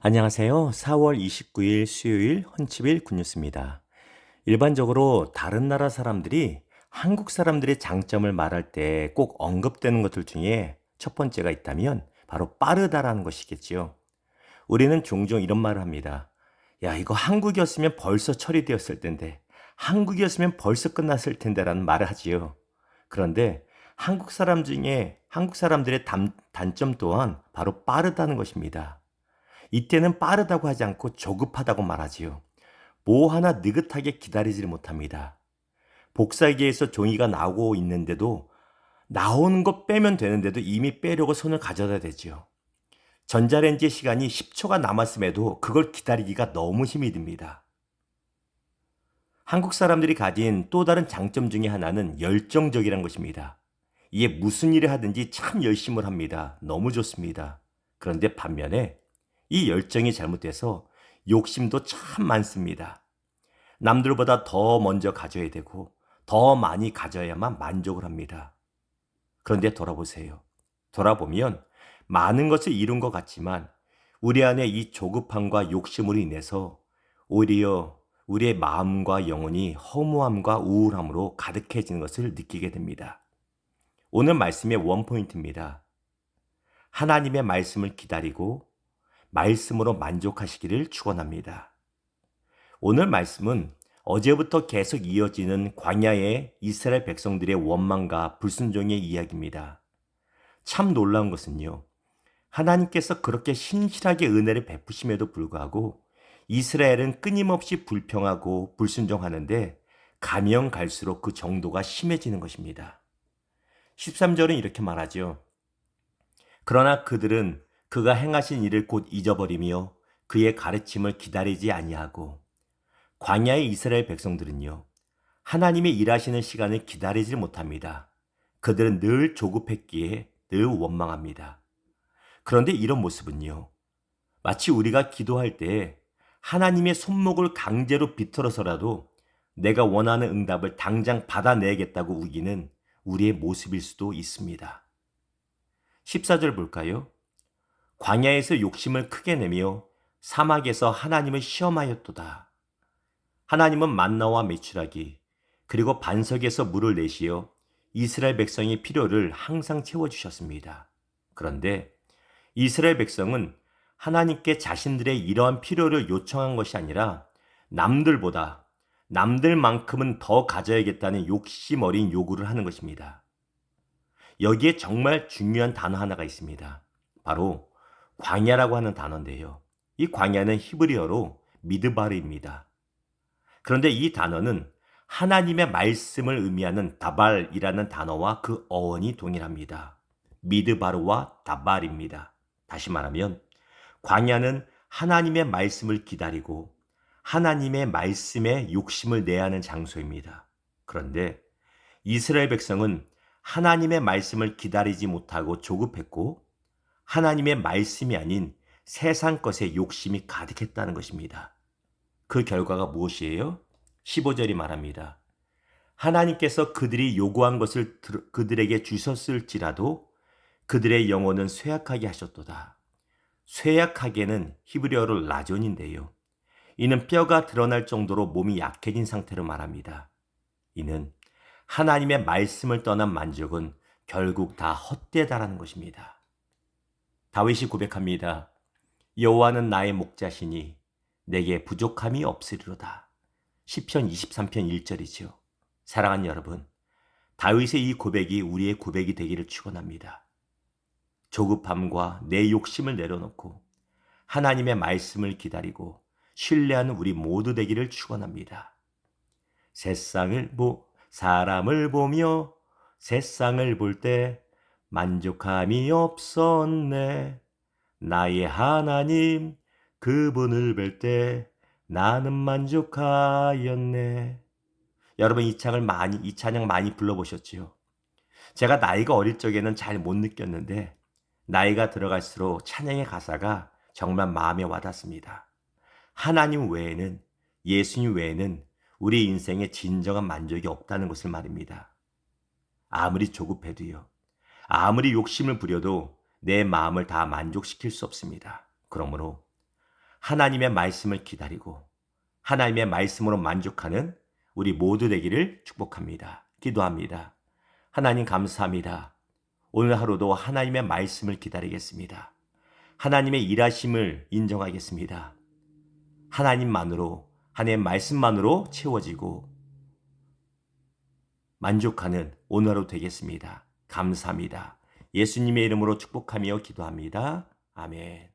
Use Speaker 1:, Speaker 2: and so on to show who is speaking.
Speaker 1: 안녕하세요. 4월 29일 수요일 헌치빌 굿뉴스입니다. 일반적으로 다른 나라 사람들이 한국 사람들의 장점을 말할 때 꼭 언급되는 것들 중에 첫 번째가 있다면 바로 빠르다라는 것이겠지요. 우리는 종종 이런 말을 합니다. 야, 이거 한국이었으면 벌써 처리되었을 텐데, 한국이었으면 벌써 끝났을 텐데라는 말을 하지요. 그런데 한국 사람들의 단점 또한 바로 빠르다는 것입니다. 이때는 빠르다고 하지 않고 조급하다고 말하지요. 뭐 하나 느긋하게 기다리지를 못합니다. 복사기에서 종이가 나오고 있는데도 나오는 거 빼면 되는데도 이미 빼려고 손을 가져다 대지요. 전자레인지의 시간이 10초가 남았음에도 그걸 기다리기가 너무 힘이 듭니다. 한국 사람들이 가진 또 다른 장점 중에 하나는 열정적이란 것입니다. 이게 무슨 일을 하든지 참 열심을 합니다. 너무 좋습니다. 그런데 반면에 이 열정이 잘못돼서 욕심도 참 많습니다. 남들보다 더 먼저 가져야 되고 더 많이 가져야만 만족을 합니다. 그런데 돌아보세요. 돌아보면 많은 것을 이룬 것 같지만 우리 안에 이 조급함과 욕심으로 인해서 오히려 우리의 마음과 영혼이 허무함과 우울함으로 가득해지는 것을 느끼게 됩니다. 오늘 말씀의 원포인트입니다. 하나님의 말씀을 기다리고 말씀으로 만족하시기를 축원합니다. 오늘 말씀은 어제부터 계속 이어지는 광야의 이스라엘 백성들의 원망과 불순종의 이야기입니다. 참 놀라운 것은요. 하나님께서 그렇게 신실하게 은혜를 베푸심에도 불구하고 이스라엘은 끊임없이 불평하고 불순종하는데 가면 갈수록 그 정도가 심해지는 것입니다. 13절은 이렇게 말하죠. 그러나 그들은 그가 행하신 일을 곧 잊어버리며 그의 가르침을 기다리지 아니하고 광야의 이스라엘 백성들은요. 하나님의 일하시는 시간을 기다리지 못합니다. 그들은 늘 조급했기에 늘 원망합니다. 그런데 이런 모습은요. 마치 우리가 기도할 때 하나님의 손목을 강제로 비틀어서라도 내가 원하는 응답을 당장 받아내겠다고 우기는 우리의 모습일 수도 있습니다. 14절 볼까요? 광야에서 욕심을 크게 내며 사막에서 하나님을 시험하였도다. 하나님은 만나와 메추라기 그리고 반석에서 물을 내시어 이스라엘 백성의 필요를 항상 채워주셨습니다. 그런데 이스라엘 백성은 하나님께 자신들의 이러한 필요를 요청한 것이 아니라 남들만큼은 더 가져야겠다는 욕심 어린 요구를 하는 것입니다. 여기에 정말 중요한 단어 하나가 있습니다. 바로 광야라고 하는 단어인데요. 이 광야는 히브리어로 미드바르입니다. 그런데 이 단어는 하나님의 말씀을 의미하는 다발이라는 단어와 그 어원이 동일합니다. 미드바르와 다발입니다. 다시 말하면 광야는 하나님의 말씀을 기다리고 하나님의 말씀에 욕심을 내야 하는 장소입니다. 그런데 이스라엘 백성은 하나님의 말씀을 기다리지 못하고 조급했고 하나님의 말씀이 아닌 세상 것에 욕심이 가득했다는 것입니다. 그 결과가 무엇이에요? 15절이 말합니다. 하나님께서 그들이 요구한 것을 그들에게 주셨을지라도 그들의 영혼은 쇠약하게 하셨도다. 쇠약하게는 히브리어로 라존인데요. 이는 뼈가 드러날 정도로 몸이 약해진 상태로 말합니다. 이는 하나님의 말씀을 떠난 만족은 결국 다 헛되다라는 것입니다. 다윗이 고백합니다. 여호와는 나의 목자시니 내게 부족함이 없으리로다. 시편 23편 1절이죠. 사랑하는 여러분, 다윗의 이 고백이 우리의 고백이 되기를 축원합니다. 조급함과 내 욕심을 내려놓고 하나님의 말씀을 기다리고 신뢰하는 우리 모두 되기를 축원합니다. 사람을 보며 세상을 볼 때 만족함이 없었네. 나의 하나님 그분을 뵐 때 나는 만족하였네. 여러분 이 찬양 많이 불러보셨지요? 제가 나이가 어릴 적에는 잘 못 느꼈는데 나이가 들어갈수록 찬양의 가사가 정말 마음에 와닿습니다. 하나님 외에는 예수님 외에는 우리 인생에 진정한 만족이 없다는 것을 말입니다. 아무리 조급해도요. 아무리 욕심을 부려도 내 마음을 다 만족시킬 수 없습니다. 그러므로 하나님의 말씀을 기다리고 하나님의 말씀으로 만족하는 우리 모두 되기를 축복합니다. 기도합니다. 하나님 감사합니다. 오늘 하루도 하나님의 말씀을 기다리겠습니다. 하나님의 일하심을 인정하겠습니다. 하나님만으로, 하나님의 말씀만으로 채워지고 만족하는 오늘 하루 되겠습니다. 감사합니다. 예수님의 이름으로 축복하며 기도합니다. 아멘.